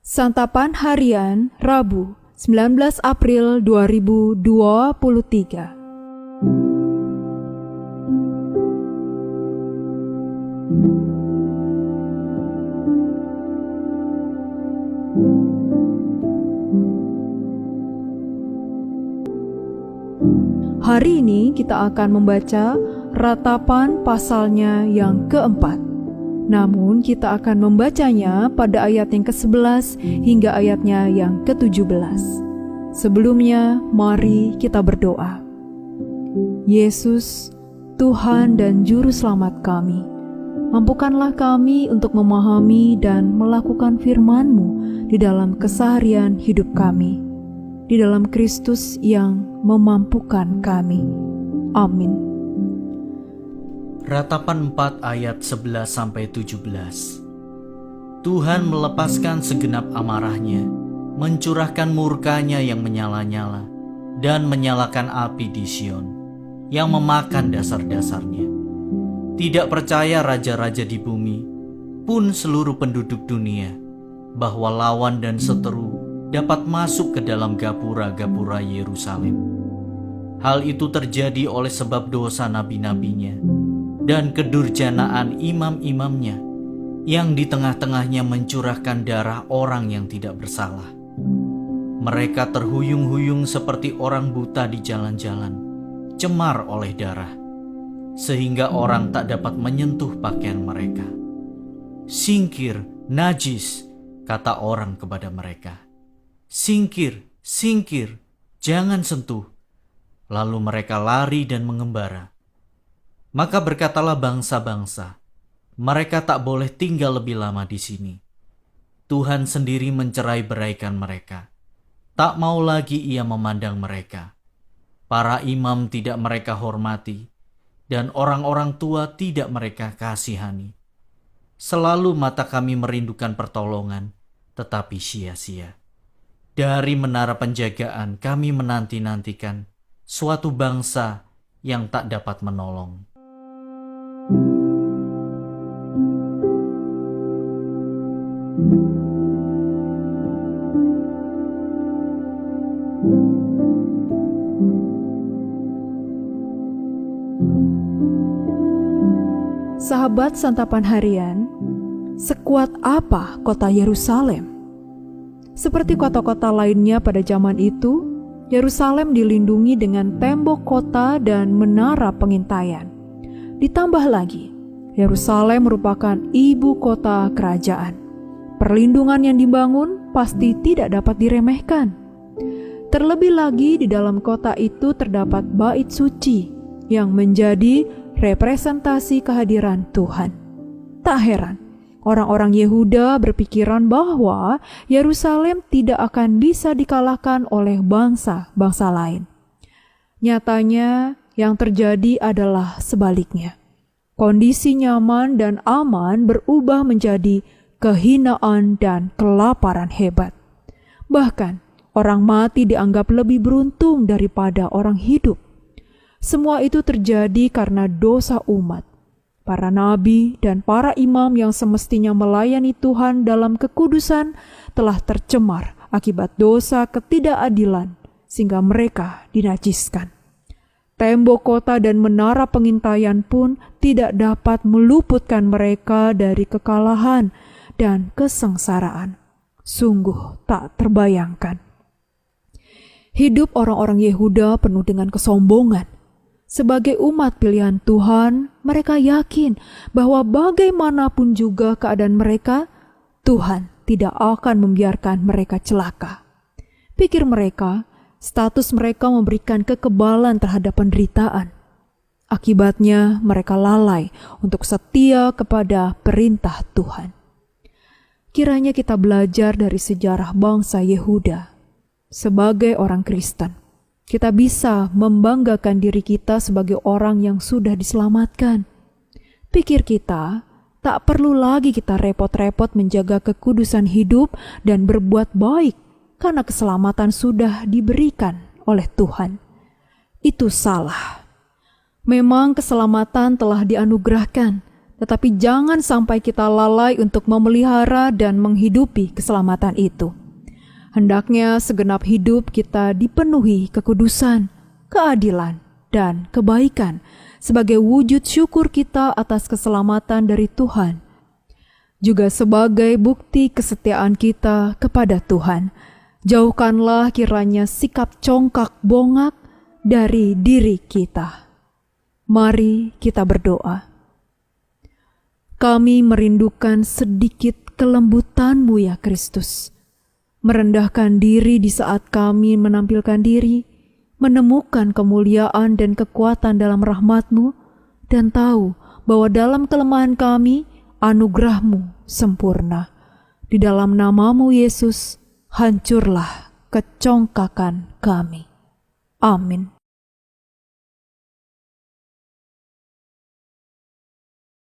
Santapan Harian Rabu 19 April 2023. Hari ini kita akan membaca Ratapan pasalnya yang keempat. Namun kita akan membacanya pada ayat yang ke-11 hingga ayatnya yang ke-17. Sebelumnya, mari kita berdoa. Yesus, Tuhan dan Juru Selamat kami, mampukanlah kami untuk memahami dan melakukan firman-Mu di dalam keseharian hidup kami, di dalam Kristus yang memampukan kami. Amin. Ratapan 4 ayat 11-17. Tuhan melepaskan segenap amarahnya, mencurahkan murkanya yang menyala-nyala, dan menyalakan api di Sion, yang memakan dasar-dasarnya. Tidak percaya raja-raja di bumi, pun seluruh penduduk dunia, bahwa lawan dan seteru dapat masuk ke dalam gapura-gapura Yerusalem. Hal itu terjadi oleh sebab dosa nabi-nabinya dan kedurjanaan imam-imamnya, yang di tengah-tengahnya mencurahkan darah orang yang tidak bersalah. Mereka terhuyung-huyung seperti orang buta di jalan-jalan, cemar oleh darah, sehingga orang tak dapat menyentuh pakaian mereka. Singkir, najis, kata orang kepada mereka. Singkir, singkir, jangan sentuh. Lalu mereka lari dan mengembara. Maka berkatalah bangsa-bangsa, mereka tak boleh tinggal lebih lama di sini. Tuhan sendiri mencerai-beraikan mereka. Tak mau lagi ia memandang mereka. Para imam tidak mereka hormati, dan orang-orang tua tidak mereka kasihani. Selalu mata kami merindukan pertolongan, tetapi sia-sia. Dari menara penjagaan kami menanti-nantikan suatu bangsa yang tak dapat menolong. Sahabat Santapan Harian, sekuat apa kota Yerusalem? Seperti kota-kota lainnya pada zaman itu, Yerusalem dilindungi dengan tembok kota dan menara pengintaian. Ditambah lagi, Yerusalem merupakan ibu kota kerajaan. Perlindungan yang dibangun pasti tidak dapat diremehkan. Terlebih lagi di dalam kota itu terdapat bait suci yang menjadi representasi kehadiran Tuhan. Tak heran, orang-orang Yehuda berpikiran bahwa Yerusalem tidak akan bisa dikalahkan oleh bangsa-bangsa lain. Nyatanya, yang terjadi adalah sebaliknya. Kondisi nyaman dan aman berubah menjadi kehinaan dan kelaparan hebat. Bahkan, orang mati dianggap lebih beruntung daripada orang hidup. Semua itu terjadi karena dosa umat. Para nabi dan para imam yang semestinya melayani Tuhan dalam kekudusan telah tercemar akibat dosa ketidakadilan, sehingga mereka dinajiskan. Tembok kota dan menara pengintaian pun tidak dapat meluputkan mereka dari kekalahan dan kesengsaraan. Sungguh tak terbayangkan. Hidup orang-orang Yehuda penuh dengan kesombongan. Sebagai umat pilihan Tuhan, mereka yakin bahwa bagaimanapun juga keadaan mereka, Tuhan tidak akan membiarkan mereka celaka. Pikir mereka, status mereka memberikan kekebalan terhadap penderitaan. Akibatnya mereka lalai untuk setia kepada perintah Tuhan. Kiranya kita belajar dari sejarah bangsa Yehuda. Sebagai orang Kristen, kita bisa membanggakan diri kita sebagai orang yang sudah diselamatkan. Pikir kita, tak perlu lagi kita repot-repot menjaga kekudusan hidup dan berbuat baik, karena keselamatan sudah diberikan oleh Tuhan. Itu salah. Memang keselamatan telah dianugerahkan, tetapi jangan sampai kita lalai untuk memelihara dan menghidupi keselamatan itu. Hendaknya segenap hidup kita dipenuhi kekudusan, keadilan, dan kebaikan sebagai wujud syukur kita atas keselamatan dari Tuhan, juga sebagai bukti kesetiaan kita kepada Tuhan. Jauhkanlah kiranya sikap congkak bongak dari diri kita. Mari kita berdoa. Kami merindukan sedikit kelembutan-Mu ya Kristus. Merendahkan diri di saat kami menampilkan diri, menemukan kemuliaan dan kekuatan dalam rahmat-Mu, dan tahu bahwa dalam kelemahan kami, anugerah-Mu sempurna. Di dalam nama-Mu Yesus, hancurlah kecongkakan kami. Amin.